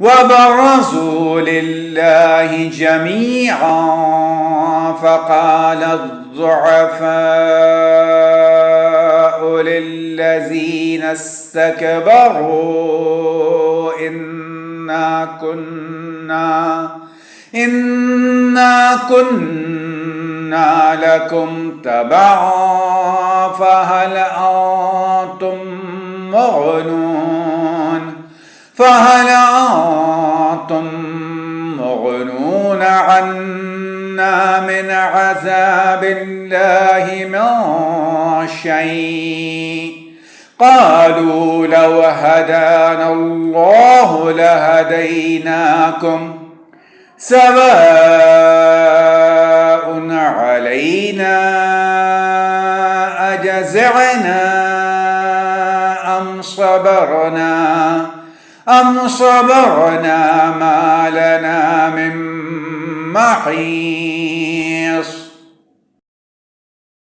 وبرزوا لله جميعا فقال الضعفاء للذين استكبروا إنا كنا لكم تبعا فهل أنتم مغنون عنا من عذاب الله من شيء قالوا لو هدانا الله لهديناكم سواء علينا أجزعنا أم صبرنا ما لنا من محيص.